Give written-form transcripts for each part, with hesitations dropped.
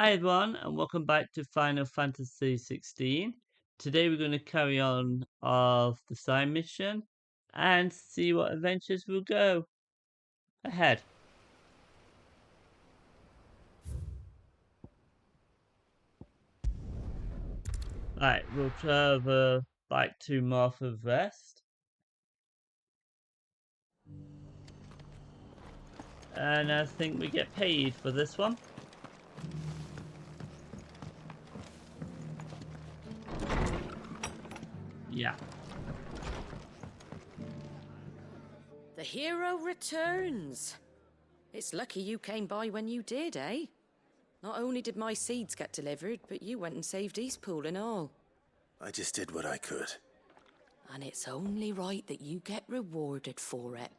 Hi everyone, and welcome back to Final Fantasy 16. Today we're going to carry on of the side mission and see what adventures will go ahead. Right, we'll travel back to Martha Rest. And I think we get paid for this one. Yeah. The hero returns. It's lucky you came by when you did, eh? Not only did my seeds get delivered, but you went and saved Eastpool and all. I just did what I could. And it's only right that you get rewarded for it.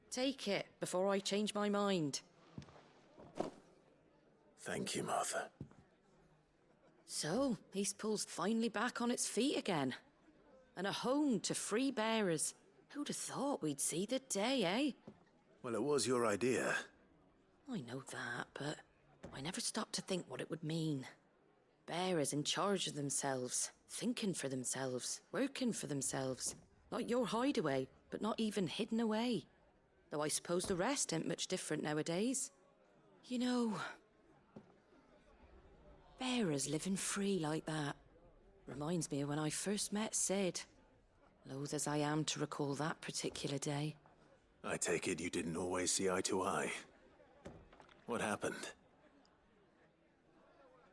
Take it before I change my mind. Thank you, Martha. So, Eastpool's finally back on its feet again. And a home to free bearers. Who'd have thought we'd see the day, eh? Well, it was your idea. I know that, but I never stopped to think what it would mean. Bearers in charge of themselves, thinking for themselves, working for themselves. Like your hideaway, but not even hidden away. Though I suppose the rest ain't much different nowadays. You know, bearers living free like that reminds me of when I first met Sid. Loath as I am to recall that particular day. I take it you didn't always see eye to eye. What happened?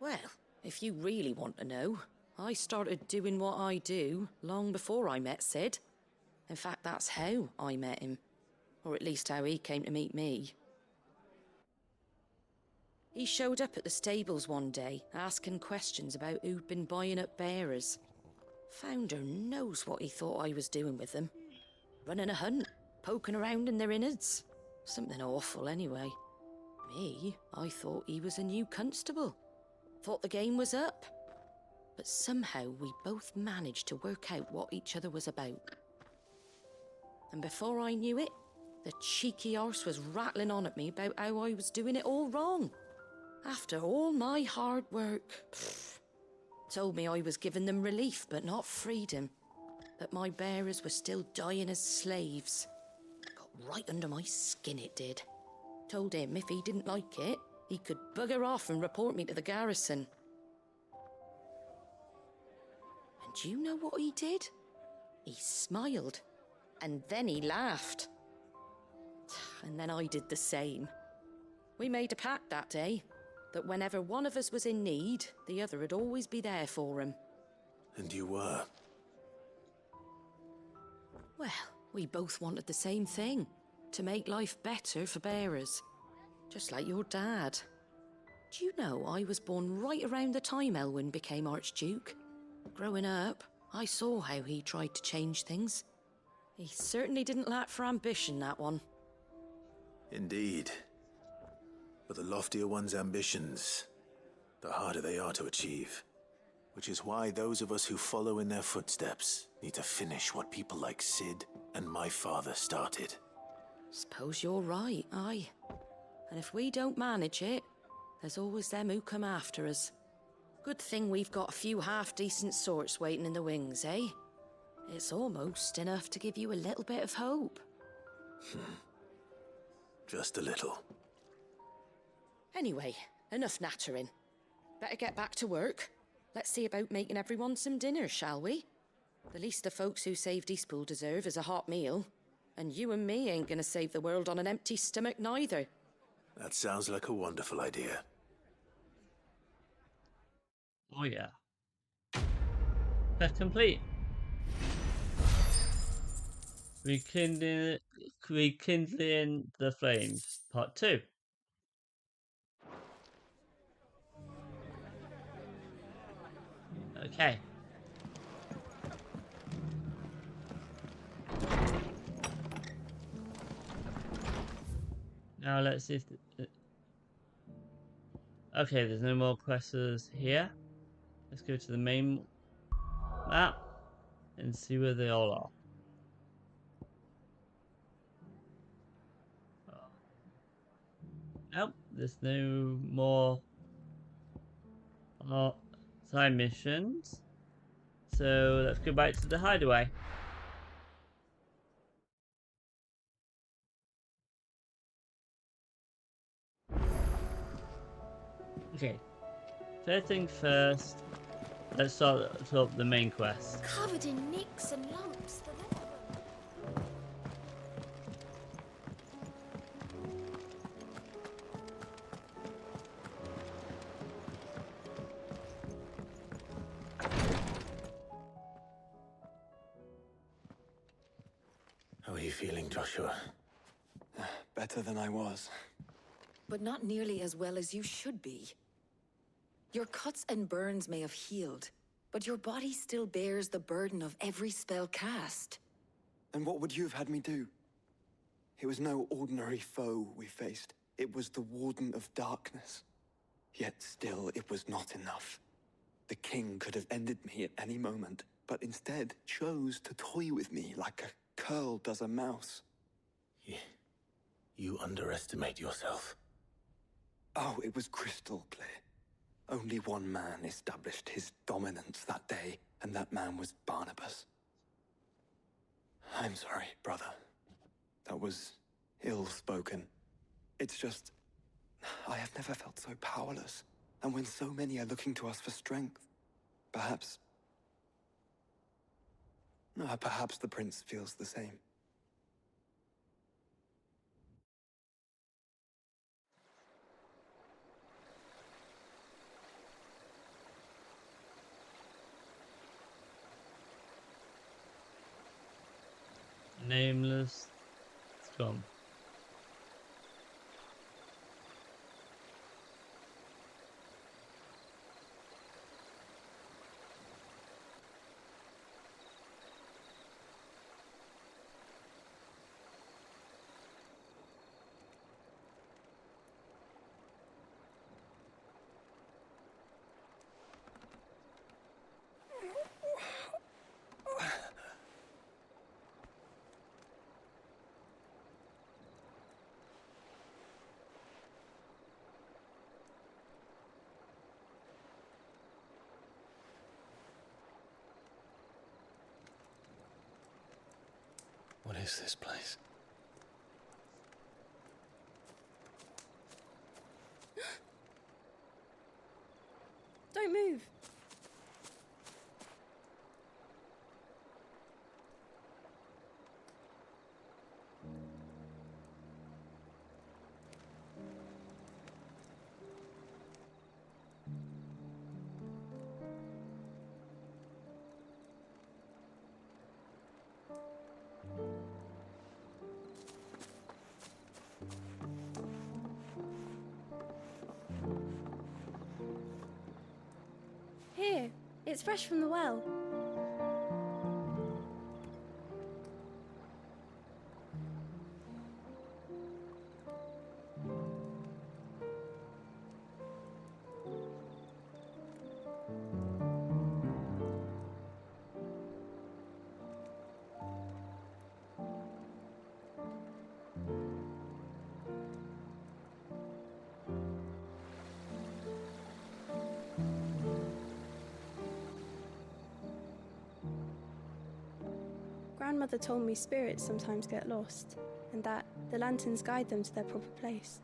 Well, if you really want to know, I started doing what I do long before I met Sid. In fact, that's how I met him. Or at least how he came to meet me. He showed up at the stables one day, asking questions about who'd been buying up bearers. Founder knows what he thought I was doing with them. Running a hunt, poking around in their innards. Something awful anyway. Me, I thought he was a new constable. Thought the game was up. But somehow we both managed to work out what each other was about. And before I knew it, the cheeky arse was rattling on at me about how I was doing it all wrong. After all my hard work. Told me I was giving them relief, but not freedom. That my bearers were still dying as slaves. Got right under my skin, it did. Told him if he didn't like it, he could bugger off and report me to the garrison. And do you know what he did? He smiled. And then he laughed. And then I did the same. We made a pact that day, that whenever one of us was in need, the other would always be there for him. And you were? Well, we both wanted the same thing, to make life better for bearers. Just like your dad. Do you know I was born right around the time Elwyn became Archduke? Growing up, I saw how he tried to change things. He certainly didn't lack for ambition, that one. Indeed. But the loftier one's ambitions, the harder they are to achieve. Which is why those of us who follow in their footsteps need to finish what people like Sid and my father started. Suppose you're right, aye. And if we don't manage it, there's always them who come after us. Good thing we've got a few half-decent sorts waiting in the wings, eh? It's almost enough to give you a little bit of hope. Just a little. Anyway, enough nattering. Better get back to work. Let's see about making everyone some dinner, shall we? The least the folks who saved Eastpool deserve is a hot meal. And you and me ain't gonna save the world on an empty stomach neither. That sounds like a wonderful idea. Oh yeah. Quest complete. Rekindling the Flames, Part 2. Okay. Now let's see if... Okay, there's no more quests here. Let's go to the main map and see where they all are. Nope, there's no more our side missions. So let's go back to the hideaway. Okay, first thing first, let's start up the main quest. Covered in nicks and lumps. The lot of them. How are you feeling, Joshua? Better than I was. But not nearly as well as you should be. Your cuts and burns may have healed, but your body still bears the burden of every spell cast. And what would you have had me do? It was no ordinary foe we faced. It was the Warden of Darkness. Yet still, it was not enough. The king could have ended me at any moment, but instead chose to toy with me like a curl does a mouse. You underestimate yourself. Oh, it was crystal clear. Only one man established his dominance that day, and that man was Barnabas. I'm sorry, brother. That was ill-spoken. It's just, I have never felt so powerless. And when so many are looking to us for strength, perhaps the prince feels the same. Nameless scum. What is this place? Don't move. Here, it's fresh from the well. Grandmother told me spirits sometimes get lost, and that the lanterns guide them to their proper place.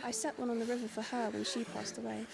I set one on the river for her when she passed away.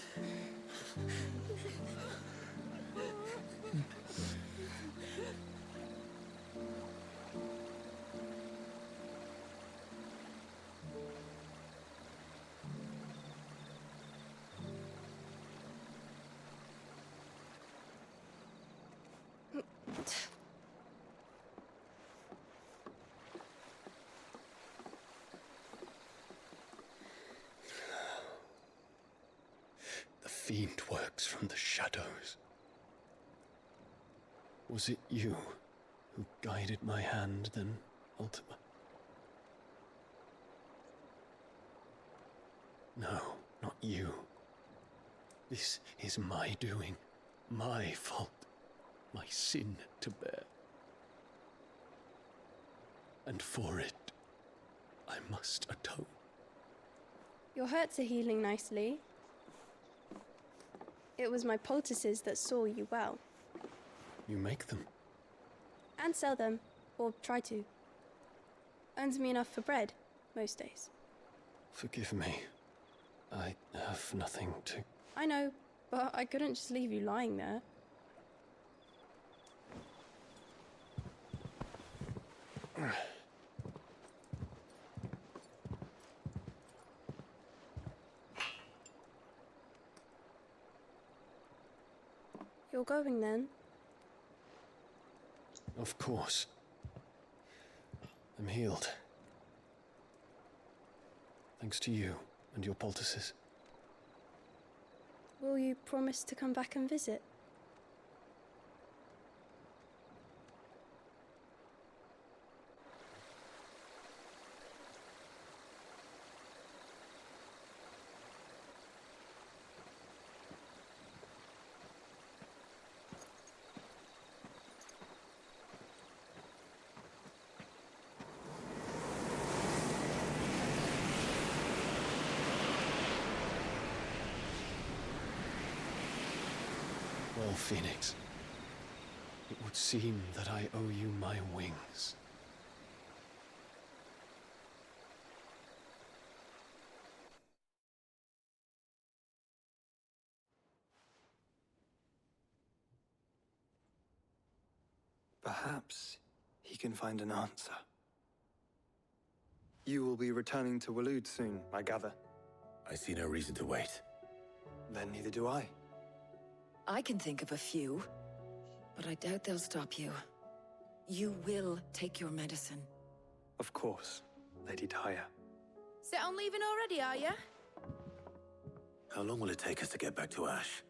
The fiend works from the shadows. Was it you who guided my hand, then, Ultima? No, not you. This is my doing, my fault, my sin to bear. And for it, I must atone. Your hurts are healing nicely. It was my poultices that saw you well. You make them? And sell them, or try to. Earns me enough for bread, most days. Forgive me. I have nothing to... I know, but I couldn't just leave you lying there. You're going then? Of course. I'm healed. Thanks to you and your poultices. Will you promise to come back and visit? Well, Phoenix, it would seem that I owe you my wings. Perhaps he can find an answer. You will be returning to Waloed soon, I gather. I see no reason to wait. Then neither do I. I can think of a few, but I doubt they'll stop you. You will take your medicine. Of course, Lady Daya. Set on leaving already, are you? How long will it take us to get back to Ash?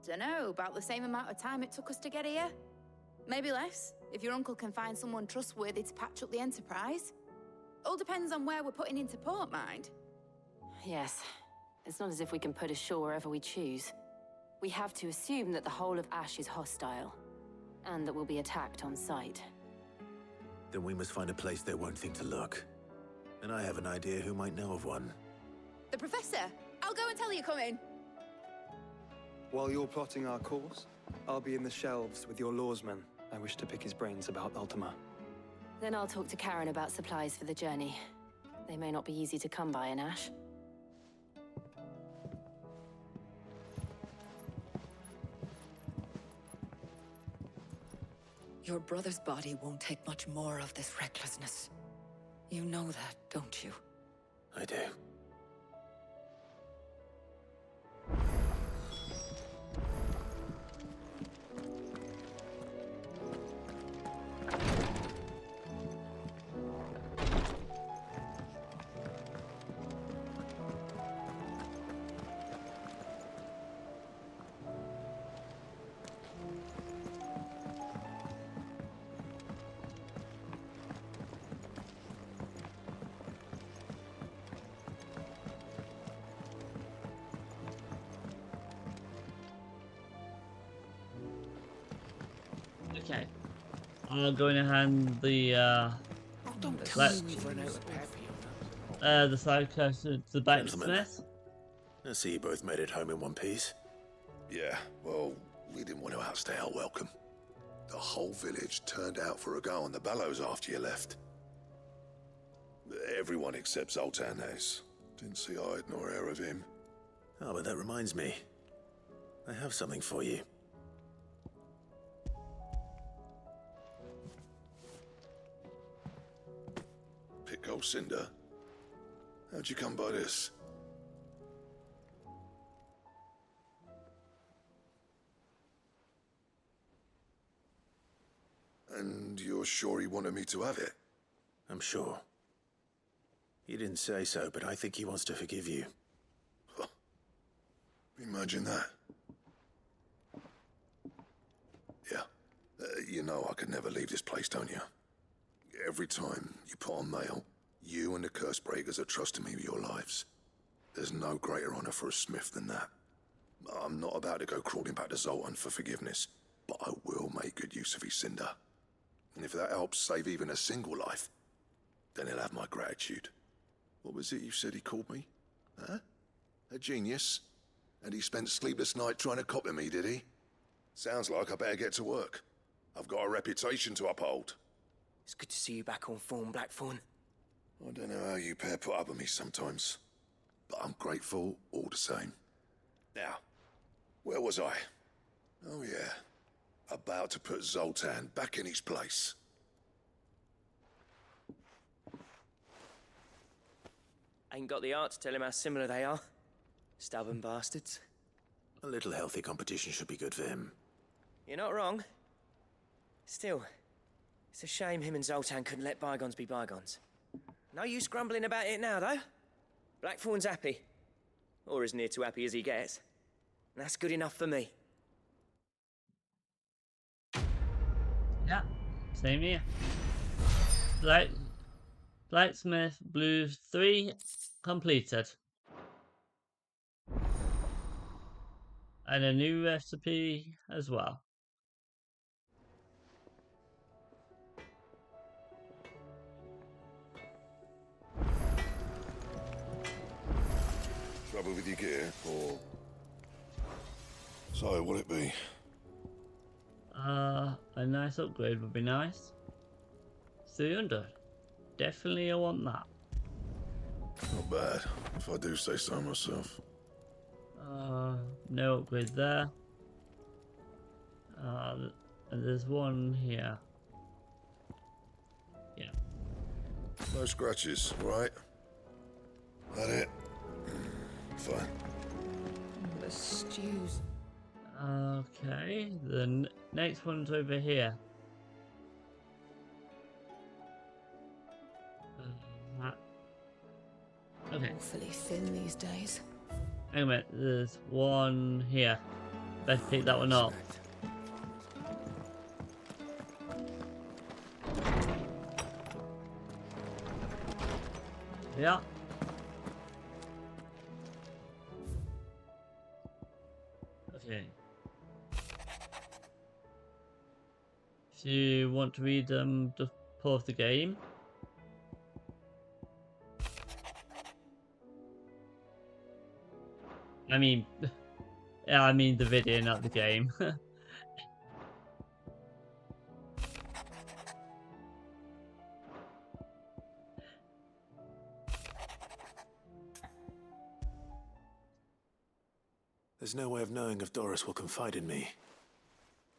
Dunno, about the same amount of time it took us to get here. Maybe less, if your uncle can find someone trustworthy to patch up the Enterprise. All depends on where we're putting into port, mind. Yes. It's not as if we can put ashore wherever we choose. We have to assume that the whole of Ash is hostile, and that we'll be attacked on sight. Then we must find a place they won't think to look. And I have an idea who might know of one. The Professor! I'll go and tell you coming! While you're plotting our course, I'll be in the shelves with your lawsman. I wish to pick his brains about Ultima. Then I'll talk to Karen about supplies for the journey. They may not be easy to come by in Ash. Your brother's body won't take much more of this recklessness. You know that, don't you? I do. Okay. I'm going to hand the the side quest to the Gentlemen. blacksmith. I see you both made it home in one piece. Yeah, well, we didn't want to outstay our welcome. The whole village turned out for a go on the bellows after you left. Everyone except Zoltan has. Didn't see hide nor hair of him. Oh, but that reminds me. I have something for you. Pico Cinder. How'd you come by this? And you're sure he wanted me to have it? I'm sure. He didn't say so, but I think he wants to forgive you. Huh. Imagine that. Yeah. You know I could never leave this place, don't you? Every time you put on mail, you and the Curse Breakers are trusting me with your lives. There's no greater honor for a smith than that. I'm not about to go crawling back to Zoltan for forgiveness, but I will make good use of his cinder. And if that helps save even a single life, then he'll have my gratitude. What was it you said he called me? Huh? A genius? And he spent sleepless night trying to copy me, did he? Sounds like I better get to work. I've got a reputation to uphold. It's good to see you back on form, Blackthorn. I don't know how you pair put up with me sometimes, but I'm grateful all the same. Now, where was I? Oh yeah, about to put Zoltan back in his place. Ain't got the art to tell him how similar they are. Stubborn bastards. A little healthy competition should be good for him. You're not wrong. Still, it's a shame him and Zoltan couldn't let bygones be bygones. No use grumbling about it now, though. Blackthorn's happy. Or as near to happy as he gets. And that's good enough for me. Yeah, same here. Blacksmith Blues 3 completed. And a new recipe as well. Trouble with your gear, or... So, what'll it be? A nice upgrade would be nice. 300. Definitely I want that. Not bad, if I do say so myself. No upgrade there. And there's one here. Yeah. No scratches, right? That it? Fine. The stews. Okay, the next one's over here. Okay. Awfully thin these days. Hang on a minute, there's one here. Let's pick that one up. Yeah. Okay. If you want to read them, just pause the game. I mean, yeah, I mean the video, not the game. There's no way of knowing if Doris will confide in me,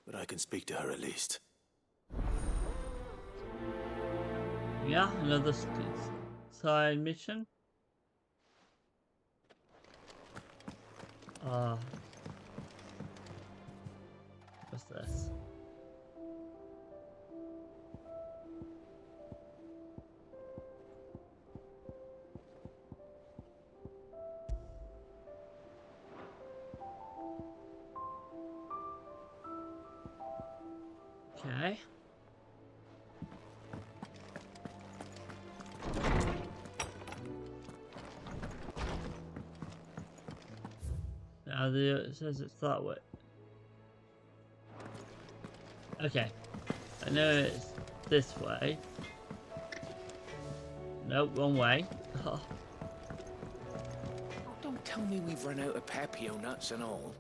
but I can speak to her at least. Yeah, another side mission. What's this? Okay. Now it says it's that way. Okay. I know it's this way. Nope, wrong way. Oh, don't tell me we've run out of Papio nuts and all.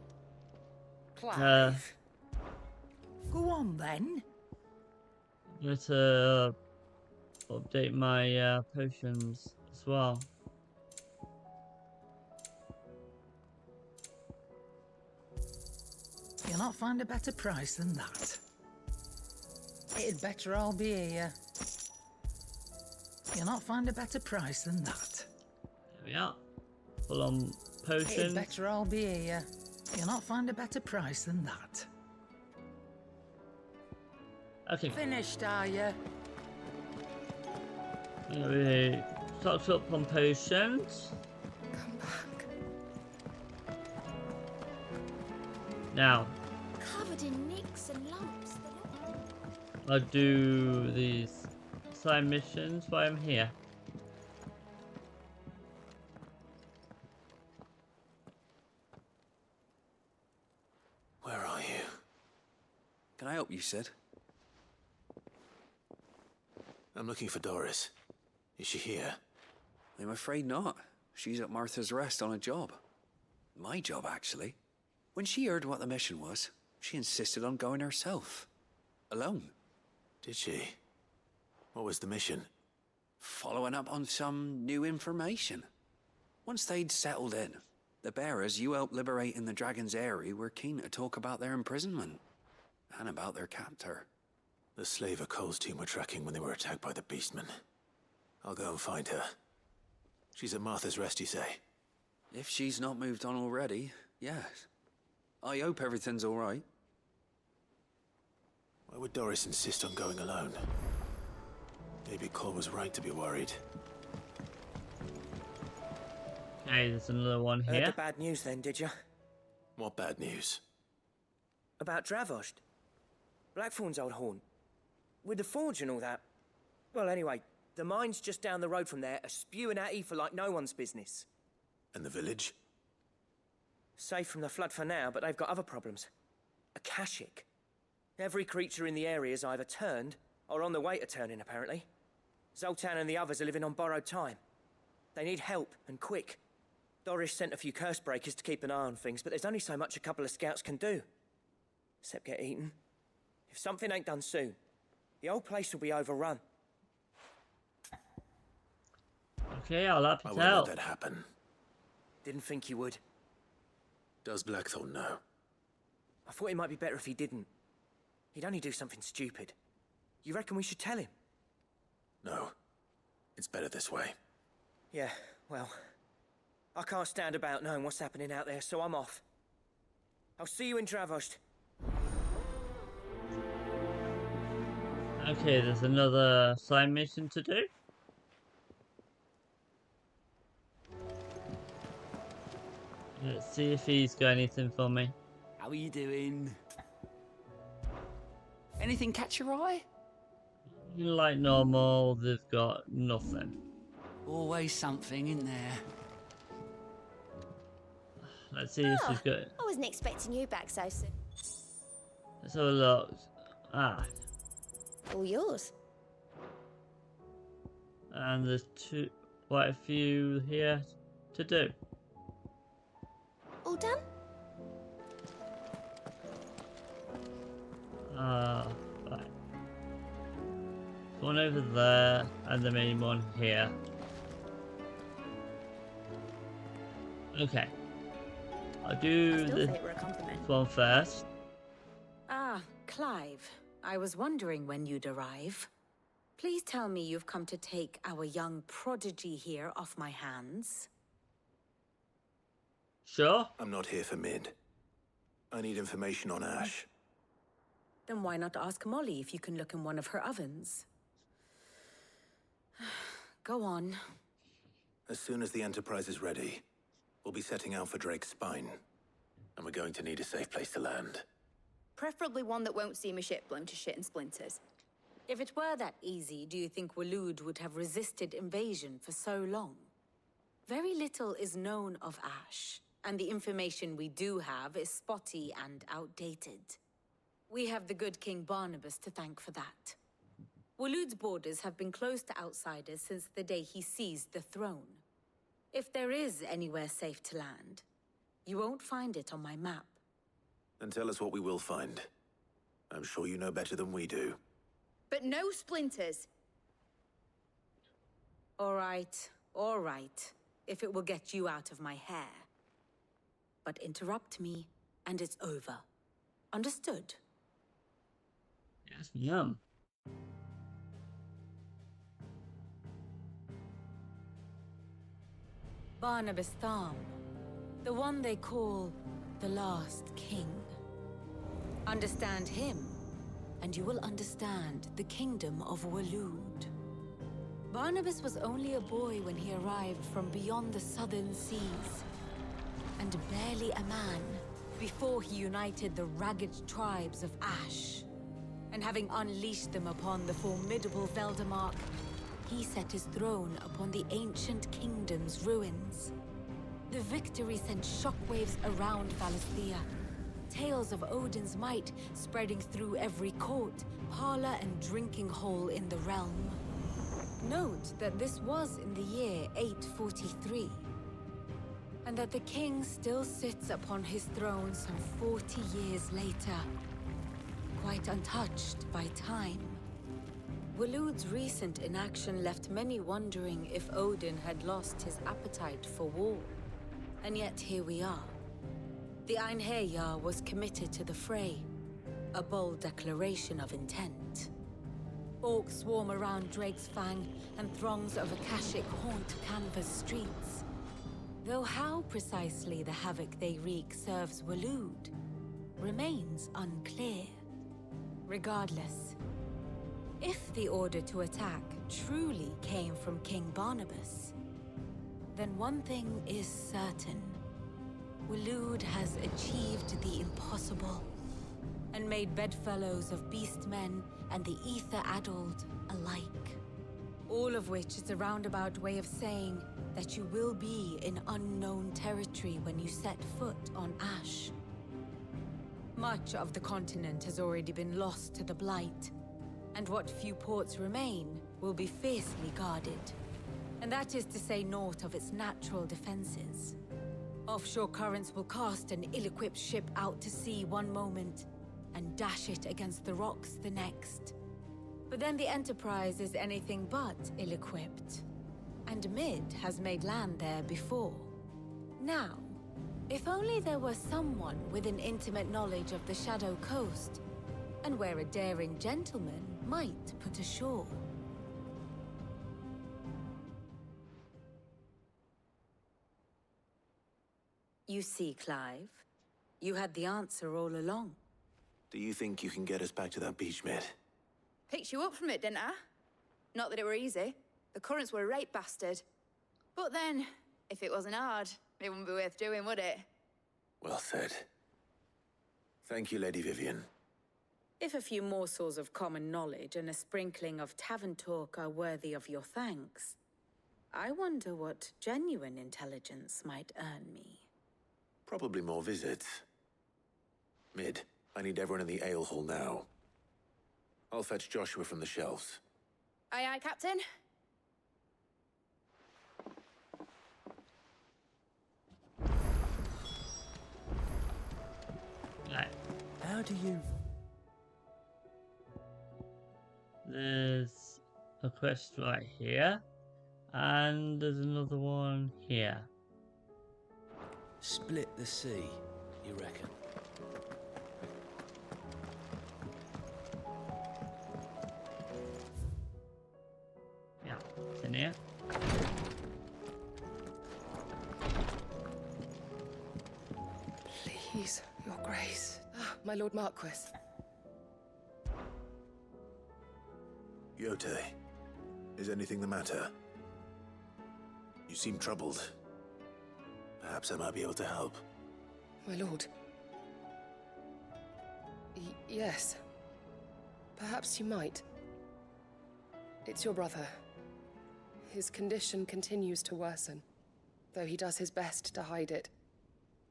Clive. Go on then. I'm going to update my potions as well. You'll not find a better price than that. It'd better all be here. You'll not find a better price than that. There we are. Full on potions. It'd better all be here. You'll not find a better price than that. Okay. Finished, are you? We stocked up on potions. Come back. Now, Covered in nicks and lumps. I'll do these side missions while I'm here. Where are you? Can I help you, Sid? I'm looking for Doris. Is she here? I'm afraid not. She's at Martha's Rest on a job. My job, actually. When she heard what the mission was, she insisted on going herself. Alone. Did she? What was the mission? Following up on some new information. Once they'd settled in, the bearers you helped liberate in the Dragon's Eyrie were keen to talk about their imprisonment. And about their captor. The slaver Cole's team were tracking when they were attacked by the Beastmen. I'll go and find her. She's at Martha's Rest, you say? If she's not moved on already, yes. I hope everything's all right. Why would Doris insist on going alone? Maybe Cole was right to be worried. Okay, there's another one Heard here. the bad news then, did you? What bad news? About Dravost. Blackthorn's old haunt. With the forge and all that. Well, anyway, the mines just down the road from there are spewing out ether like no one's business. And the village? Safe from the flood for now, but they've got other problems. Akashic. Every creature in the area's either turned or on the way to turning, apparently. Zoltan and the others are living on borrowed time. They need help, and quick. Doris sent a few curse breakers to keep an eye on things, but there's only so much a couple of scouts can do. Except get eaten. If something ain't done soon, the whole place will be overrun. Okay, I'll have I to won't tell. let that happen. Didn't think you would. Does Blackthorn know? I thought it might be better if he didn't. He'd only do something stupid. You reckon we should tell him? No. It's better this way. Yeah, well, I can't stand about knowing what's happening out there, so I'm off. I'll see you in Dravost. Okay, there's another side mission to do. Let's see if he's got anything for me. How are you doing? Anything catch your eye? Like normal, they've got nothing. Always something in there. Let's see if she's got. I wasn't expecting you back so soon. Let's have a look. Ah, All yours. and there's quite a few here to do. All done? Right. One over there, and the main one here. Okay. I'll do Still this say it were a compliment. one first. Ah, Clive. I was wondering when you'd arrive. Please tell me you've come to take our young prodigy here off my hands. Sure. I'm not here for Mid. I need information on Ash. Then why not ask Molly if you can look in one of her ovens? Go on. As soon as the Enterprise is ready, we'll be setting out for Drake's Spine. And we're going to need a safe place to land. Preferably one that won't see my ship blown to shit and splinters. If it were that easy, do you think Waloed would have resisted invasion for so long? Very little is known of Ash, and the information we do have is spotty and outdated. We have the good King Barnabas to thank for that. Waloed's borders have been closed to outsiders since the day he seized the throne. If there is anywhere safe to land, you won't find it on my map. Then tell us what we will find. I'm sure you know better than we do. But no splinters. All right, if it will get you out of my hair. But interrupt me, and it's over. Understood? Yes, yum. Barnabas Tharm, the one they call the Last King. Understand him, and you will understand the kingdom of Waloed. Barnabas was only a boy when he arrived from beyond the southern seas, and barely a man before he united the ragged tribes of Ash. And having unleashed them upon the formidable Veldamark, he set his throne upon the ancient kingdom's ruins. The victory sent shockwaves around Valisthea. Tales of Odin's might spreading through every court, parlor, and drinking hole in the realm. Note that this was in the year 843. and that the king still sits upon his throne some 40 years later, quite untouched by time. Waloed's recent inaction left many wondering if Odin had lost his appetite for war. And yet here we are. The Einherjar was committed to the fray, a bold declaration of intent. Orcs swarm around Drakesfang, and throngs of Akashic haunt Canva's streets. Though how precisely the havoc they wreak serves Waloed remains unclear. Regardless, if the order to attack truly came from King Barnabas, then one thing is certain. Waloed has achieved the impossible, and made bedfellows of beastmen and the ether-addled alike. All of which is a roundabout way of saying that you will be in unknown territory when you set foot on Ash. Much of the continent has already been lost to the Blight, and what few ports remain will be fiercely guarded. And that is to say naught of its natural defenses. Offshore currents will cast an ill-equipped ship out to sea one moment, and dash it against the rocks the next. But then the Enterprise is anything but ill-equipped. And Mid has made land there before. Now, if only there were someone with an intimate knowledge of the Shadow Coast, and where a daring gentleman might put ashore. You see, Clive, you had the answer all along. Do you think you can get us back to that beach, Mid? Picked you up from it, didn't I? Not that it were easy. The currents were a right bastard. But then, if it wasn't hard, it wouldn't be worth doing, would it? Well said. Thank you, Lady Vivian. If a few morsels of common knowledge and a sprinkling of tavern talk are worthy of your thanks, I wonder what genuine intelligence might earn me. Probably more visits. Mid, I need everyone in the ale hall now. I'll fetch Joshua from the shelves. Aye, aye, Captain. Right. How do you... There's a quest right here, and there's another one here. Split the sea, you reckon? Yeah, it's in here. Please, Your Grace. Ah, my Lord Marquis. Yote, is anything the matter? You seem troubled. Perhaps I might be able to help. My lord. Yes. Perhaps you might. It's your brother. His condition continues to worsen, though he does his best to hide it.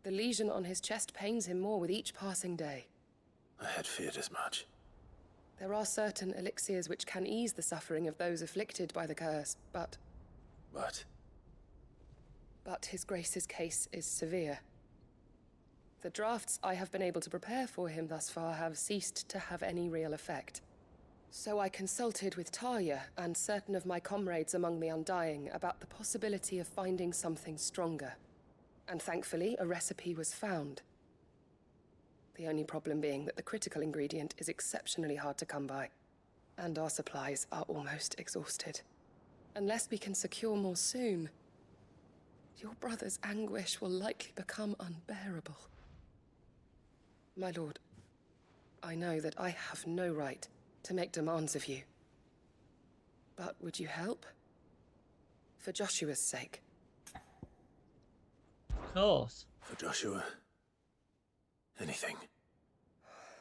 The lesion on his chest pains him more with each passing day. I had feared as much. There are certain elixirs which can ease the suffering of those afflicted by the curse, but... But His Grace's case is severe. The drafts I have been able to prepare for him thus far have ceased to have any real effect. So I consulted with Tarja and certain of my comrades among the Undying about the possibility of finding something stronger. And thankfully, a recipe was found. The only problem being that the critical ingredient is exceptionally hard to come by, and our supplies are almost exhausted. Unless we can secure more soon, your brother's anguish will likely become unbearable. My lord, I know that I have no right to make demands of you. But would you help? For Joshua's sake. Of course. For Joshua. Anything.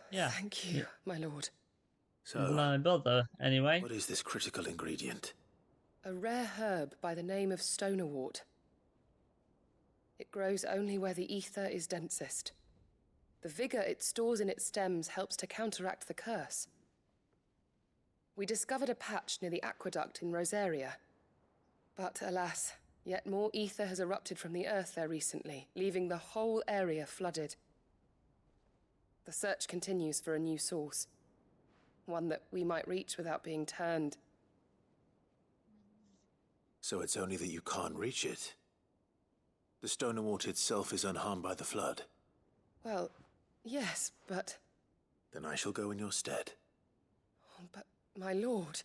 Yeah. Thank you, my lord. So, my brother, anyway. What is this critical ingredient? A rare herb by the name of stonerwort. It grows only where the ether is densest. The vigor it stores in its stems helps to counteract the curse. We discovered a patch near the aqueduct in Rosaria. But alas, Yet more ether has erupted from the earth there recently, leaving the whole area flooded. The search continues for a new source. One that we might reach without being turned. So it's only that you can't reach it. The Stonerwort itself is unharmed by the flood. Well, yes, but... Then I shall go in your stead. Oh, but, my lord...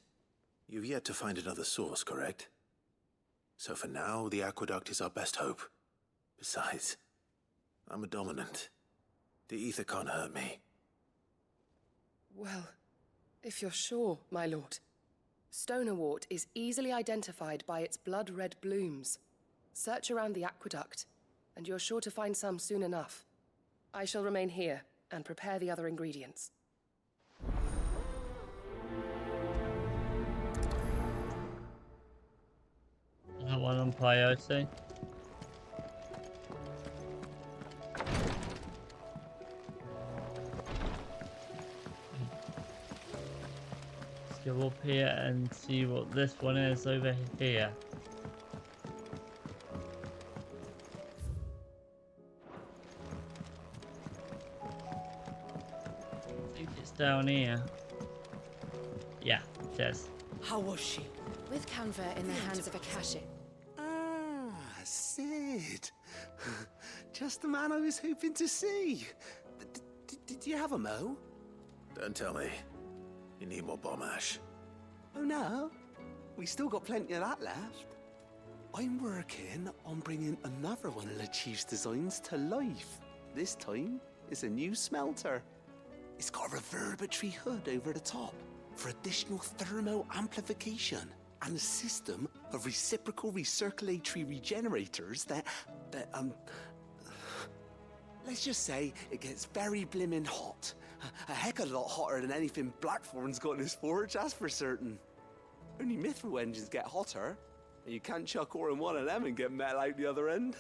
You've yet to find another source, correct? So for now, the aqueduct is our best hope. Besides, I'm a dominant. The ether can't hurt me. Well, if you're sure, my lord. Stonerwort is easily identified by its blood-red blooms. Search around the aqueduct, and you're sure to find some soon enough. I shall remain here and prepare the other ingredients. That one on priority. Let's go up here and see what this one is over here. I think it's down here. Yeah, it is. How was she? With Canva in the hands of Akashic. Ah, Sid. Just the man I was hoping to see. Did you have a mo? Don't tell me. You need more bomb ash. Oh no, we still got plenty of that left. I'm working on bringing another one of the Chief's designs to life. This time, it's a new smelter. It's got a reverberatory hood over the top for additional thermo amplification and a system of reciprocal recirculatory regenerators that let's just say it gets very blimmin' hot. A heck of a lot hotter than anything Blackthorn's got in his forge, that's for certain. Only Mithril engines get hotter, and you can't chuck ore in one of them and get metal out the other end.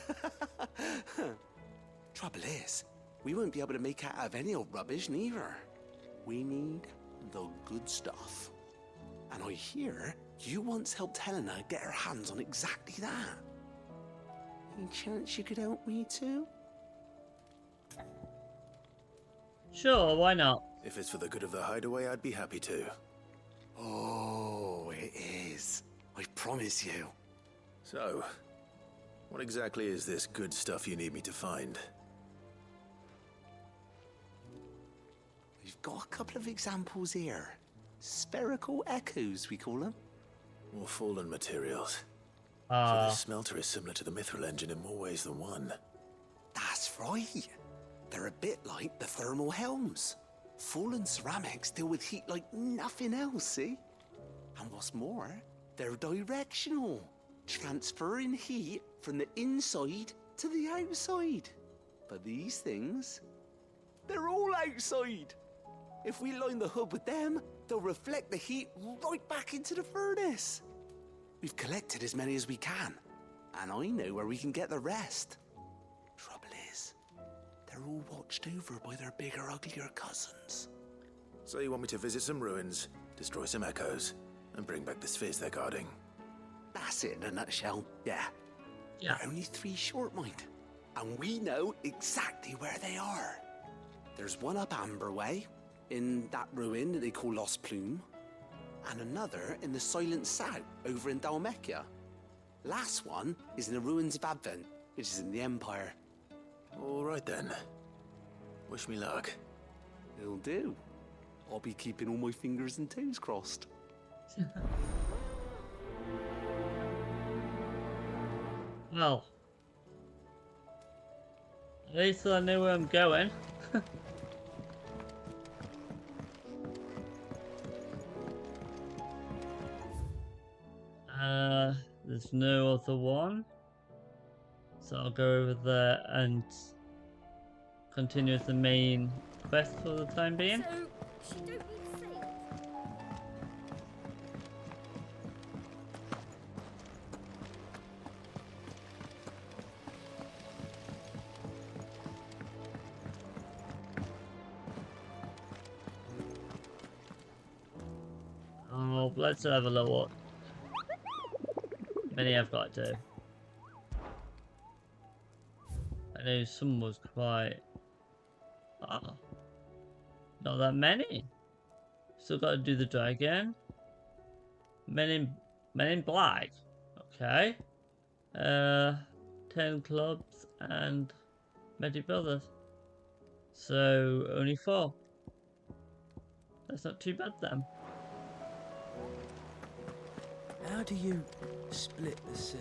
Trouble is, we won't be able to make it out of any old rubbish neither. We need the good stuff. And I hear you once helped Helena get her hands on exactly that. Any chance you could help me too? Sure, why not? If it's for the good of the hideaway, I'd be happy to. Oh, it is. I promise you. So, what exactly is this good stuff you need me to find? We've got a couple of examples here. Spherical echoes, we call them. More fallen materials. So Ah. this smelter is similar to the Mithril engine in more ways than one. That's right. They're a bit like the thermal helms. Fallen ceramics deal with heat like nothing else, see? And what's more, they're directional, transferring heat from the inside to the outside. But these things, they're all outside. If we line the hood with them, they'll reflect the heat right back into the furnace. We've collected as many as we can, and I know where we can get the rest. Trouble is, they're all watched over by their bigger, uglier cousins. So you want me to visit some ruins, destroy some echoes, and bring back the spheres they're guarding? That's it in a nutshell, yeah. Yeah. We're only 3 short, mind. And we know exactly where they are. There's one up Amber Way, in that ruin that they call Lost Plume, and another in the Silent South, over in Dalmekia. Last one is in the ruins of Advent, which is in the Empire. All right then. Wish me luck. It'll do. I'll be keeping all my fingers and toes crossed. Well, at least I know where I'm going. There's no other one, so I'll go over there and continue with the main quest for the time being. So, she don't need sails. Oh, let's have a look what many I've got to do. know some was quite... not that many. Still got to do the dragon. Men in Black. Okay. 10 clubs and Magic Brothers. So only 4. That's not too bad then. How do you split the sea?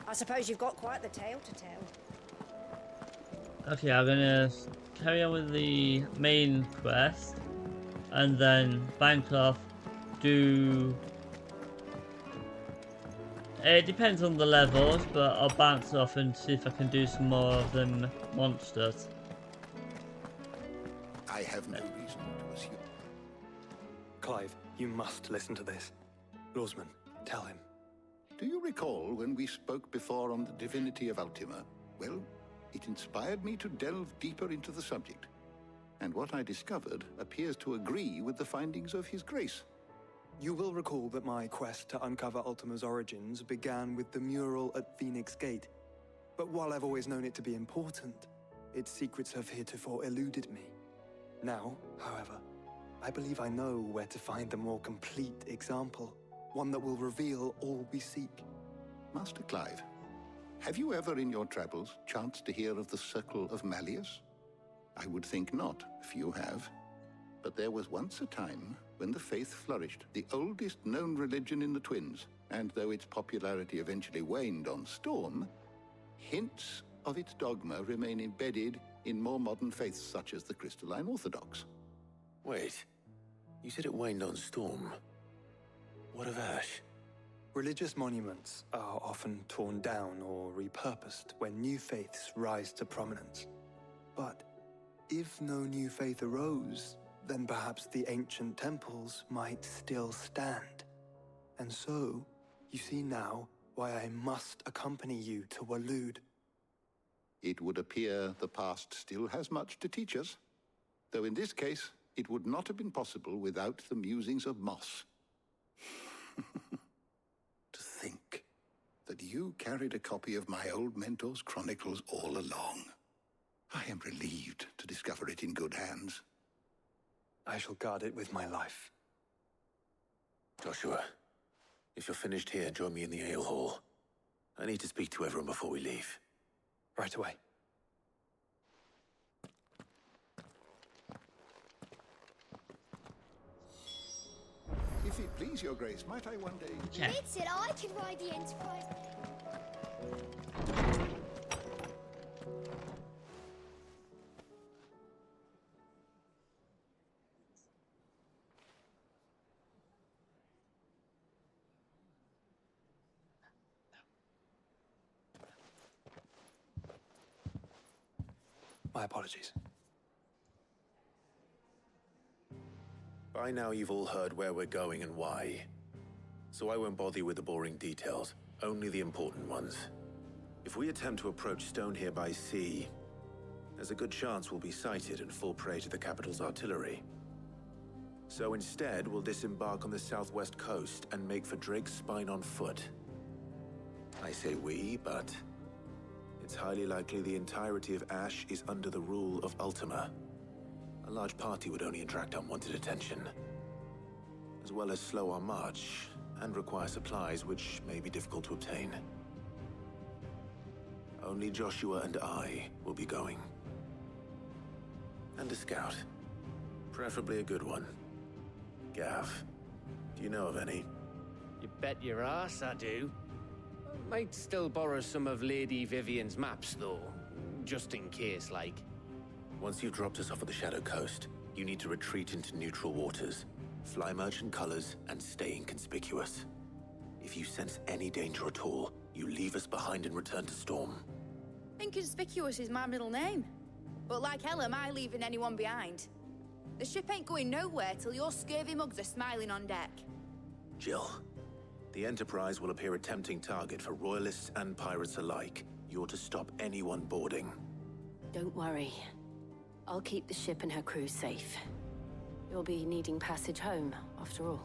I suppose you've got quite the tale to tell. Okay, I'm gonna carry on with the main quest and then Bancroft do... It depends on the levels, but I'll bounce off and see if I can do some more of them monsters. I have no reason to assume. Clive, you must listen to this. Lawsman, tell him. Do you recall when we spoke before on the divinity of Ultima? Well, it inspired me to delve deeper into the subject. And what I discovered appears to agree with the findings of His Grace. You will recall that my quest to uncover Ultima's origins began with the mural at Phoenix Gate. But while I've always known it to be important, its secrets have heretofore eluded me. Now, however, I believe I know where to find the more complete example, one that will reveal all we seek. Master Clive, have you ever in your travels chanced to hear of the Circle of Malleus? I would think not, if you have. But there was once a time when the faith flourished, the oldest known religion in the Twins, and though its popularity eventually waned on Storm, hints of its dogma remain embedded in more modern faiths such as the Crystalline Orthodox. Wait, you said it waned on Storm. What of Ash? Religious monuments are often torn down or repurposed when new faiths rise to prominence. But if no new faith arose, then perhaps the ancient temples might still stand. And so, you see now why I must accompany you to Waloed. It would appear the past still has much to teach us, though in this case, it would not have been possible without the musings of Moss. To think that you carried a copy of my old mentor's chronicles all along. I am relieved to discover it in good hands. I shall guard it with my life. Joshua, if you're finished here, join me in the ale hall. I need to speak to everyone before we leave. Right away. If it please your grace, might I one day... It said I could ride the Enterprise. My apologies. By now you've all heard where we're going and why. So I won't bother you with the boring details, only the important ones. If we attempt to approach Stone here by sea, there's a good chance we'll be sighted and fall prey to the capital's artillery. So instead, we'll disembark on the southwest coast and make for Drake's Spine on foot. I say we, but it's highly likely the entirety of Ash is under the rule of Ultima. A large party would only attract unwanted attention, as well as slow our march and require supplies which may be difficult to obtain. Only Joshua and I will be going. And a scout. Preferably a good one. Gav, do you know of any? You bet your ass I do. Might still borrow some of Lady Vivian's maps, though. Just in case, like. Once you've dropped us off at the Shadow Coast, you need to retreat into neutral waters, fly merchant colors, and stay inconspicuous. If you sense any danger at all, you leave us behind and return to Storm. Inconspicuous is my middle name. But like hell am I leaving anyone behind. The ship ain't going nowhere till your scurvy mugs are smiling on deck. Jill, the Enterprise will appear a tempting target for royalists and pirates alike. You're to stop anyone boarding. Don't worry. I'll keep the ship and her crew safe. You'll be needing passage home, after all.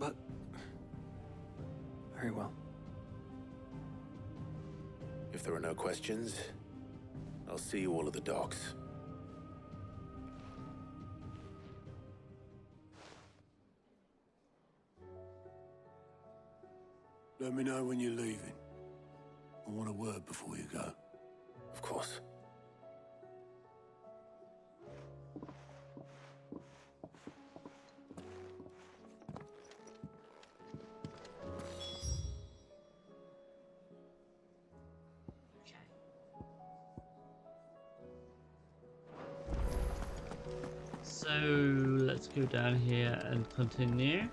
But Very well. If there are no questions, I'll see you all at the docks. Let me know when you're leaving. I want a word before you go. Of course. So let's go down here and continue.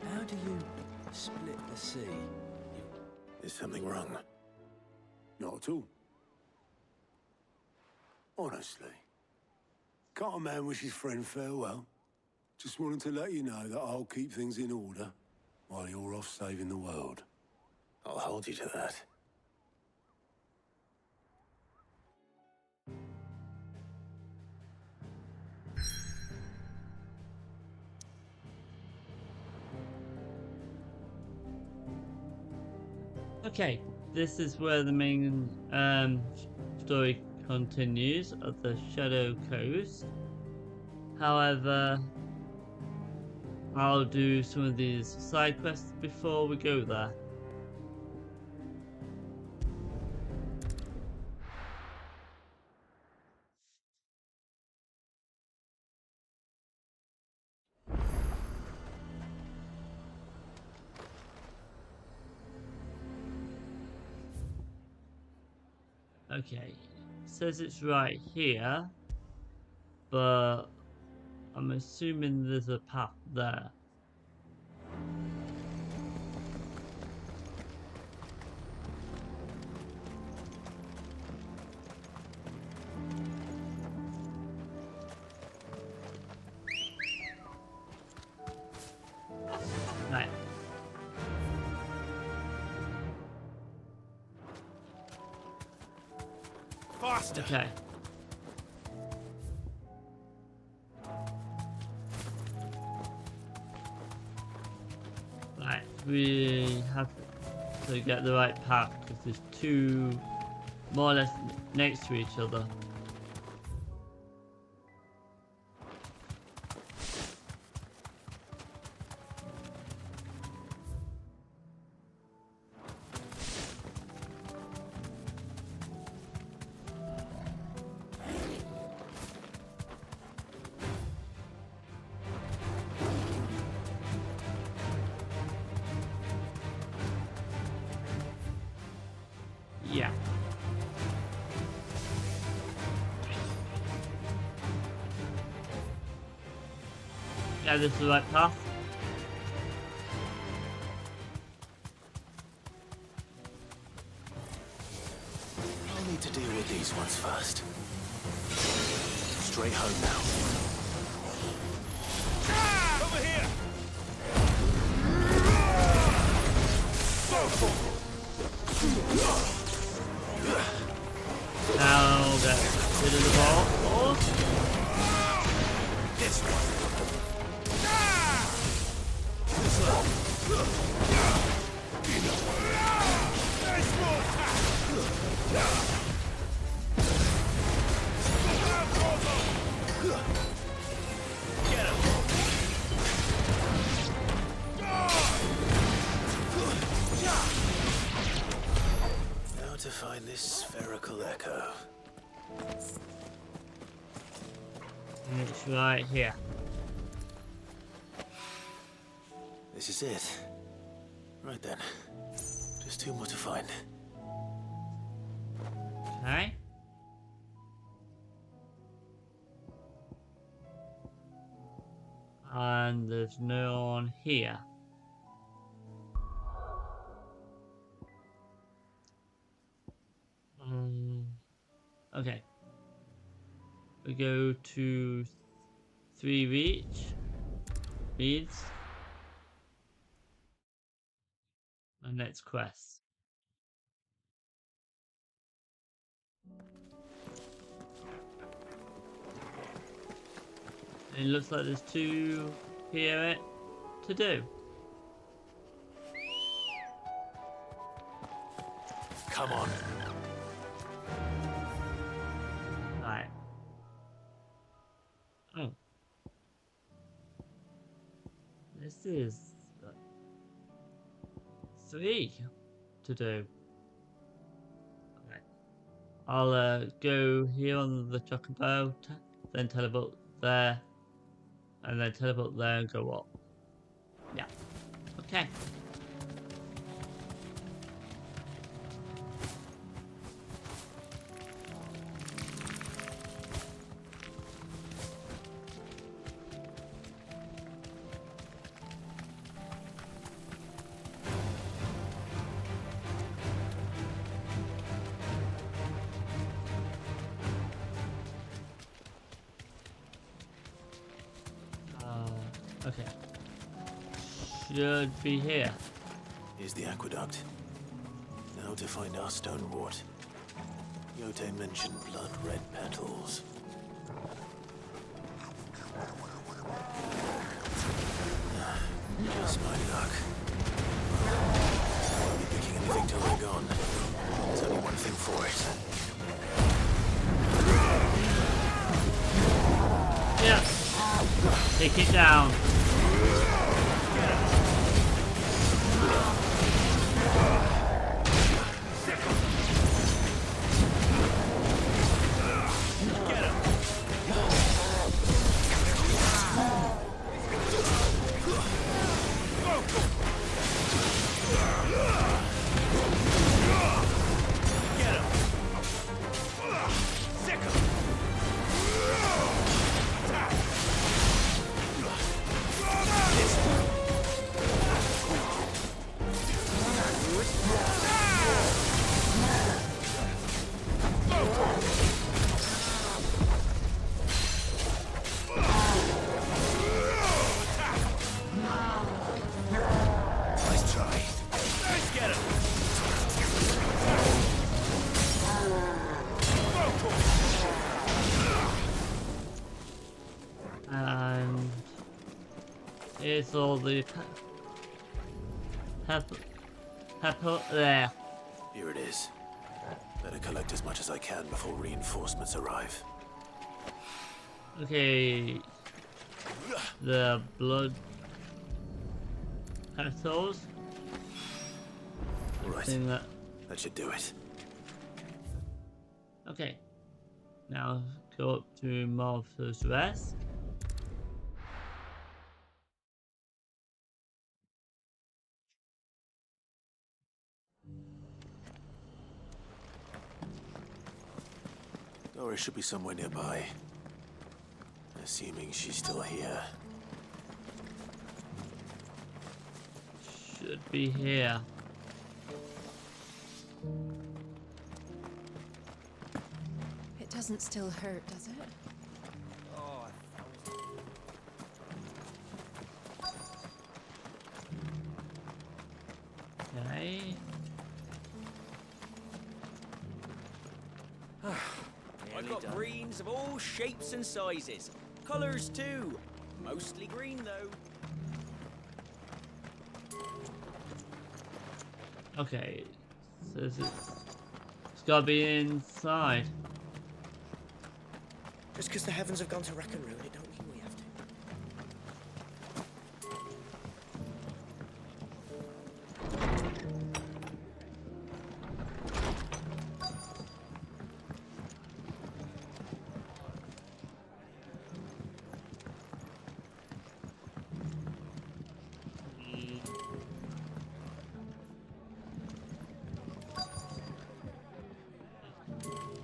How do you split the sea? Is something wrong? Not at all. Honestly. Can't a man wish his friend farewell? Just wanted to let you know that I'll keep things in order while you're off saving the world. I'll hold you to that. Okay, this is where the main story continues of the Shadow Coast. However, I'll do some of these side quests before we go there. Okay, says it's right here, but I'm assuming there's a path there. Right. Faster. Okay. Right, we have to get the right path because there's two more or less next to each other. Yeah. Yeah, this is the right path. I'll need to deal with these ones first. Straight home now. Over here! Now get rid of the ball. This one. Nice more attack! Get him! Now to find this spherical echo. And it's right here. This is it. Right then. Just two more to find. Okay. And there's no one here. Okay. We go to 3 reads. And next quest. It looks like there's 2 here to do. Come on. Right. Oh. This is 3 to do. Okay. I'll go here on the chocobo, then teleport there, and then teleport there and go up. Yeah. Okay. Okay. Should be here. Here's the aqueduct. Now to find our stone wart. Yote mentioned blood-red petals. Just my luck. I won't be picking anything till they're gone. There's only one thing for it. Yeah. Take it down. And here's all the pepper there. Here it is. Better collect as much as I can before reinforcements arrive. Okay. The blood petals. Right. That should do it. Okay. Now go up to Martha's Rest. Doris should be somewhere nearby. Assuming she's still here. Should be here. It doesn't still hurt, does it? Okay. I've got greens of all shapes and sizes. Colours too. Mostly green though. Okay. So it's gotta be inside. Just because the heavens have gone to rack and ruin, it don't mean we have to.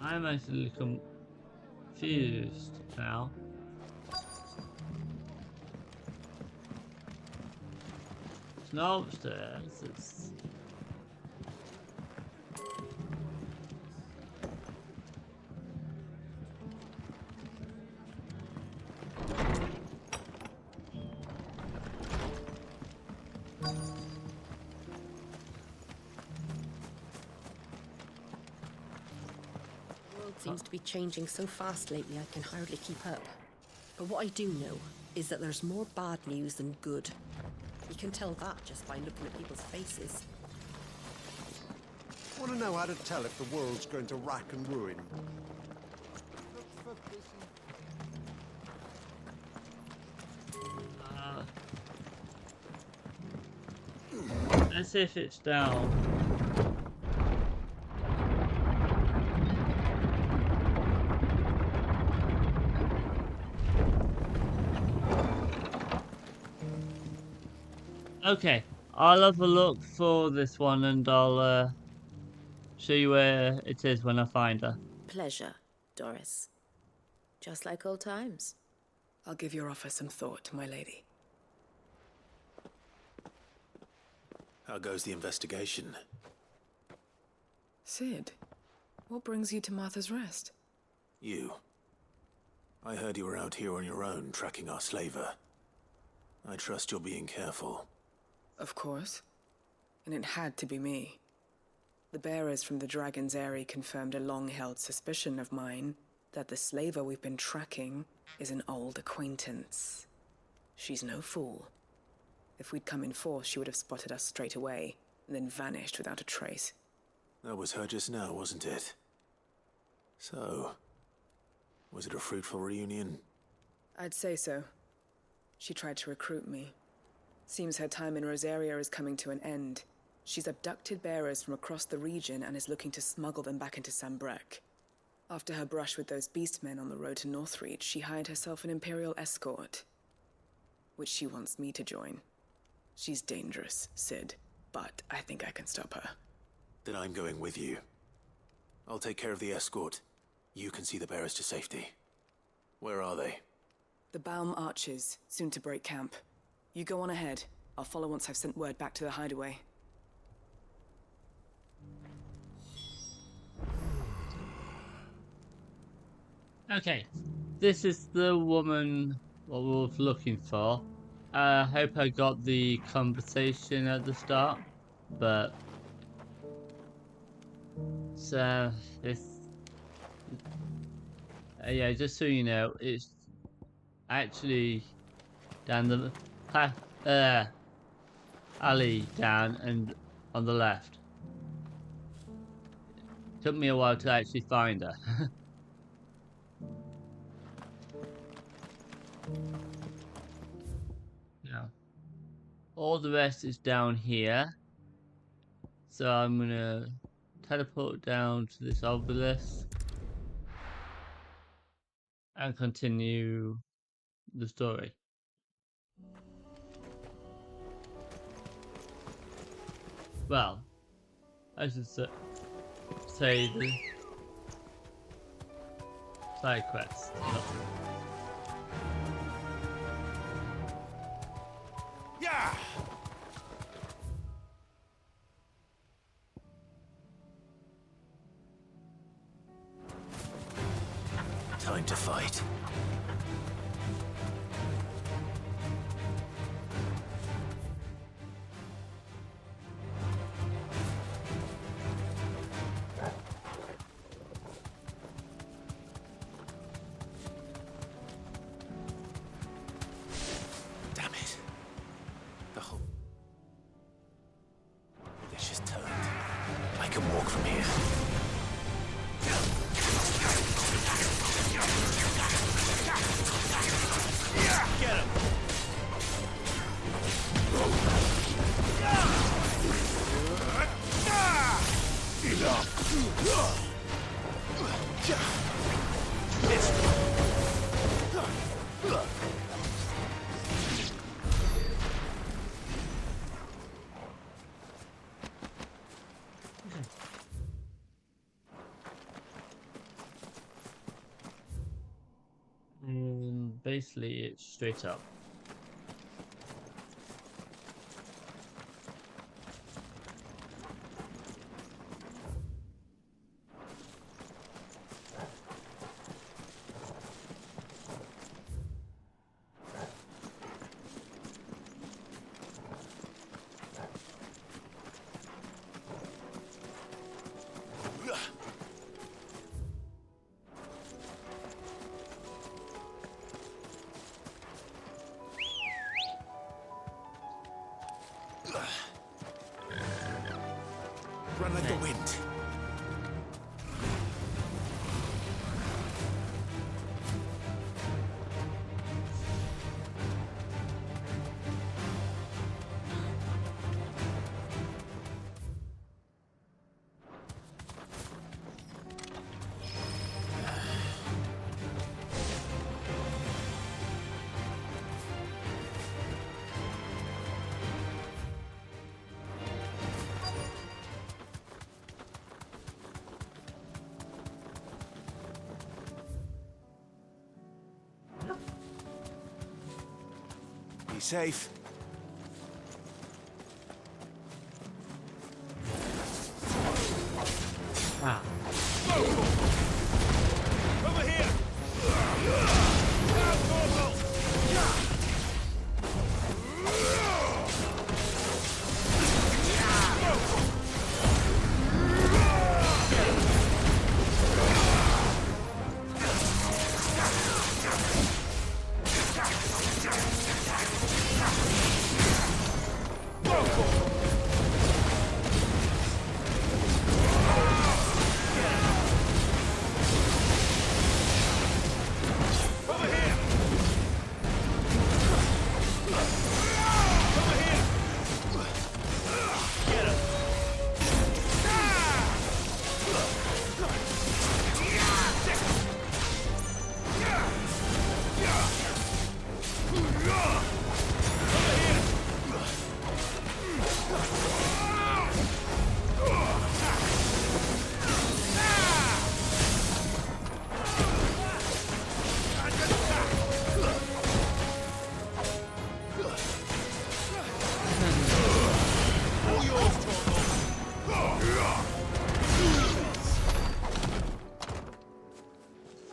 I'm actually confused now. It's not upstairs, it's... Seems to be changing so fast lately I can hardly keep up. But what I do know is that there's more bad news than good. You can tell that just by looking at people's faces. Want to know how to tell if the world's going to rack and ruin? Let's see if it's down. Okay, I'll have a look for this one and I'll show you where it is when I find her. Pleasure, Doris. Just like old times. I'll give your offer some thought, my lady. How goes the investigation? Cid, what brings you to Martha's Rest? You. I heard you were out here on your own, tracking our slaver. I trust you're being careful. Of course. And it had to be me. The bearers from the Dragon's Eyrie confirmed a long-held suspicion of mine that the slaver we've been tracking is an old acquaintance. She's no fool. If we'd come in force, she would have spotted us straight away, and then vanished without a trace. That was her just now, wasn't it? So, was it a fruitful reunion? I'd say so. She tried to recruit me. Seems her time in Rosaria is coming to an end. She's abducted bearers from across the region and is looking to smuggle them back into Sanbreque. After her brush with those beastmen on the road to Northreach, she hired herself an Imperial escort, which she wants me to join. She's dangerous, Cid, but I think I can stop her. Then I'm going with you. I'll take care of the escort. You can see the bearers to safety. Where are they? The Baum Archers, soon to break camp. You go on ahead. I'll follow once I've sent word back to the hideaway. Okay, this is the woman what we were looking for. I hope I got the conversation at the start, but so this yeah, just so you know, it's actually down the path, alley down and on the left. Took me a while to actually find her. Yeah. All the rest is down here. So I'm gonna teleport down to this obelisk and continue the story. Well, I should say the side quest. Yeah! Time to fight. Damn it. The whole... It's just turned. I can walk from here. Get him! Basically, it's straight up. safe. Ah. Over here!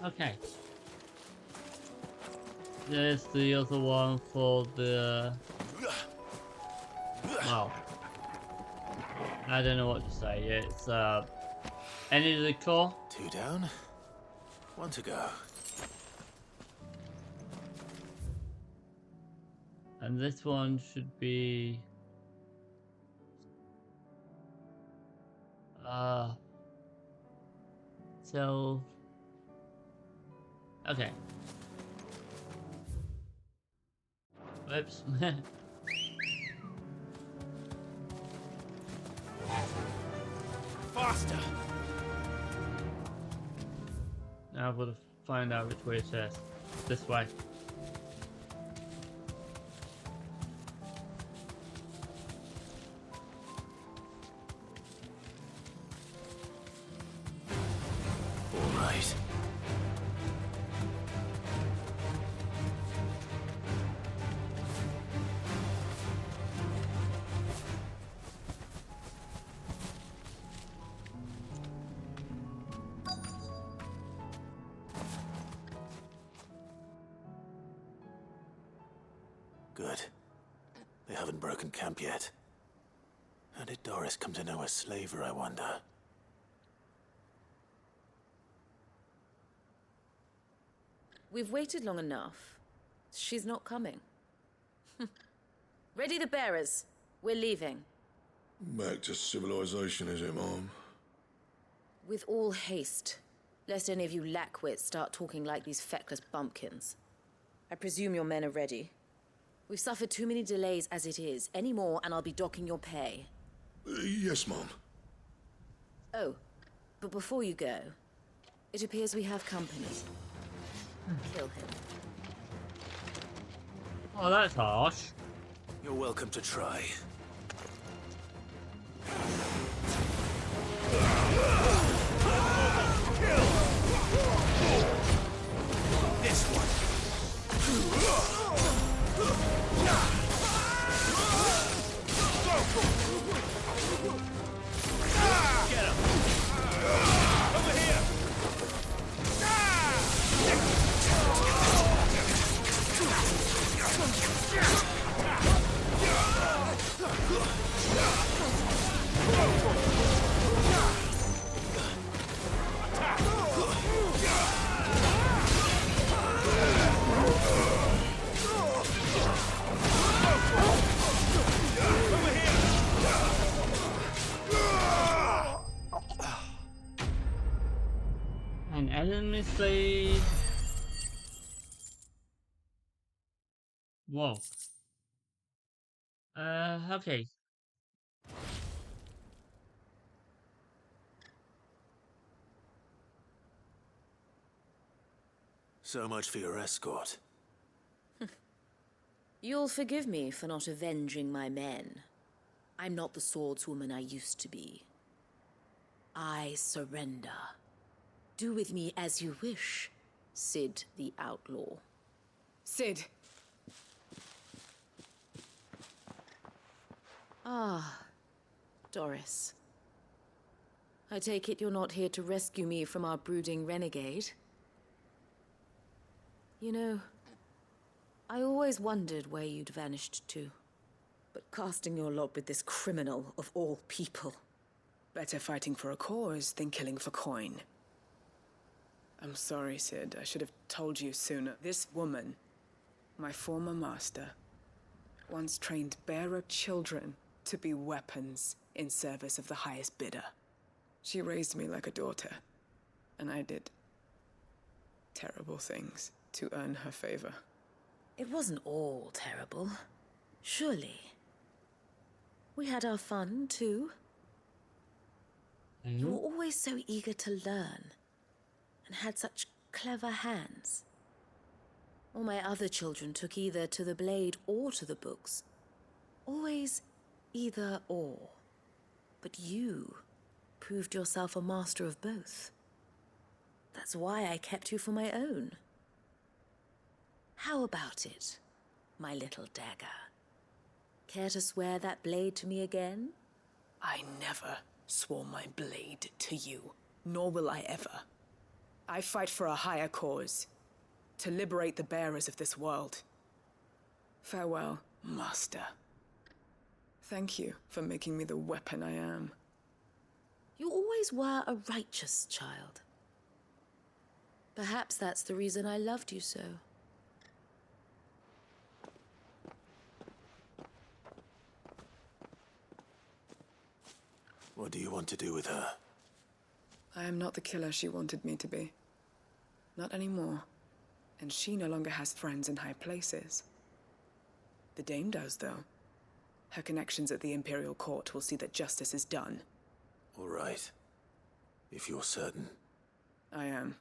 Okay. There's the other one for the... Well, I don't know what to say. It's End of the core. 2 down, 1 to go. And this one should be... So... Okay. Whoops. Faster! Now I've got to find out which way it says. This way. All right. Good. They haven't broken camp yet. How did Doris come to know a slaver, I wonder? We've waited long enough. She's not coming. Ready the bearers. We're leaving. Back to civilization, is it, Mom? With all haste, lest any of you lackwits start talking like these feckless bumpkins. I presume your men are ready. We've suffered too many delays as it is. Any more and I'll be docking your pay. Yes, Mom. Oh, but before you go, it appears we have company. Kill him. Oh, that's harsh. You're welcome to try. This one! Get him! Over here! An enemy slave. Whoa. Okay. So much for your escort. You'll forgive me for not avenging my men. I'm not the swordswoman I used to be. I surrender. Do with me as you wish, Cid the Outlaw. Cid. Ah, Doris. I take it you're not here to rescue me from our brooding renegade? You know, I always wondered where you'd vanished to. But casting your lot with this criminal of all people... Better fighting for a cause than killing for coin. I'm sorry, Sid. I should have told you sooner. This woman, my former master, once trained bearer children to be weapons in service of the highest bidder. She raised me like a daughter, and I did terrible things to earn her favor. It wasn't all terrible, surely. We had our fun, too. You were always so eager to learn, and had such clever hands. All my other children took either to the blade or to the books. Always either or. But you proved yourself a master of both. That's why I kept you for my own. How about it, my little dagger? Care to swear that blade to me again? I never swore my blade to you, nor will I ever. I fight for a higher cause, to liberate the bearers of this world. Farewell, Master. Thank you for making me the weapon I am. You always were a righteous child. Perhaps that's the reason I loved you so. What do you want to do with her? I am not the killer she wanted me to be. Not anymore. And she no longer has friends in high places. The Dame does, though. Her connections at the Imperial Court will see that justice is done. All right. If you're certain. I am.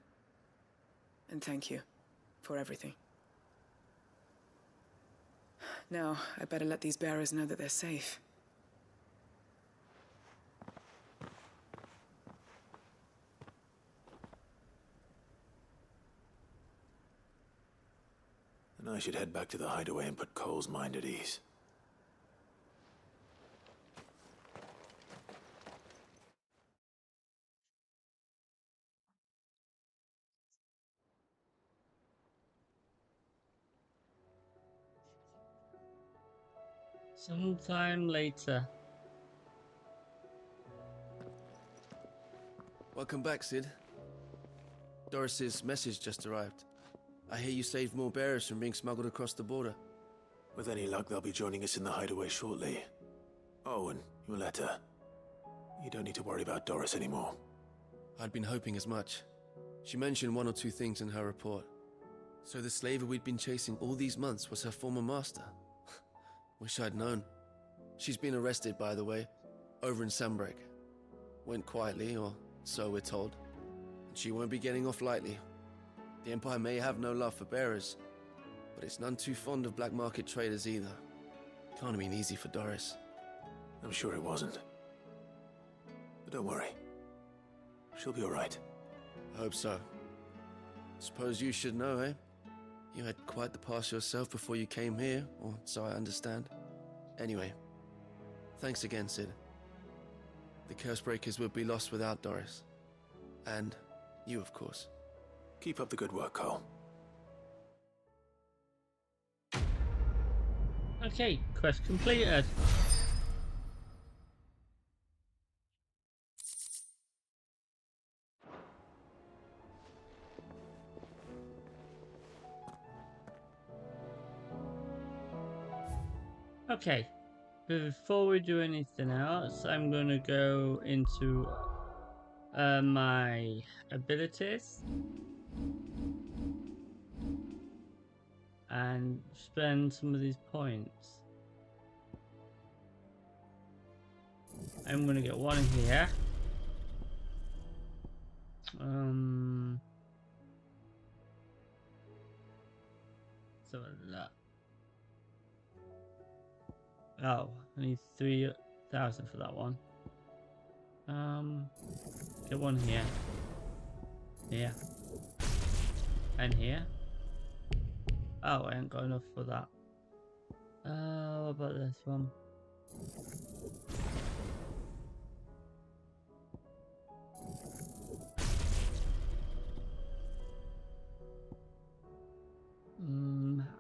And thank you for everything. Now, I better let these bearers know that they're safe. And I should head back to the hideaway and put Cole's mind at ease. Sometime later. Welcome back, Sid. Doris's message just arrived. I hear you saved more bearers from being smuggled across the border. With any luck, they'll be joining us in the hideaway shortly. Oh, and your letter. You don't need to worry about Doris anymore. I'd been hoping as much. She mentioned one or two things in her report. So the slaver we'd been chasing all these months was her former master. Wish I'd known. She's been arrested, by the way, over in Sanbreque. Went quietly, or so we're told. And she won't be getting off lightly. The Empire may have no love for bearers, but it's none too fond of black market traders either. Can't have been easy for Doris. I'm sure it wasn't. But don't worry. She'll be all right. I hope so. Suppose you should know, eh? You had quite the past yourself before you came here, or so I understand. Anyway, thanks again, Sid. The Cursebreakers would be lost without Doris. And you, of course. Keep up the good work, Cole. Okay, quest completed. Okay, before we do anything else, I'm going to go into my abilities and spend some of these points. I'm going to get one here. So that. Oh, I need 3,000 for that one. Get one here. Here. And here. Oh, I ain't got enough for that. What about this one?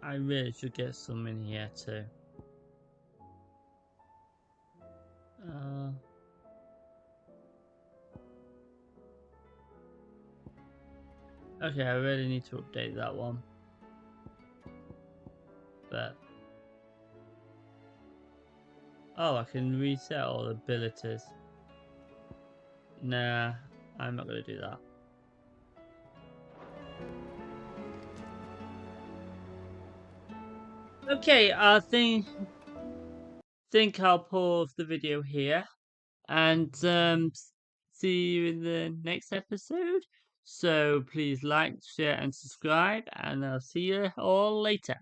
I really should get some in here too. Okay, I really need to update that one. But oh, I can reset all the abilities. Nah, I'm not gonna do that. Okay, I think I'll pause the video here and see you in the next episode. So please like, share and subscribe, and I'll see you all later.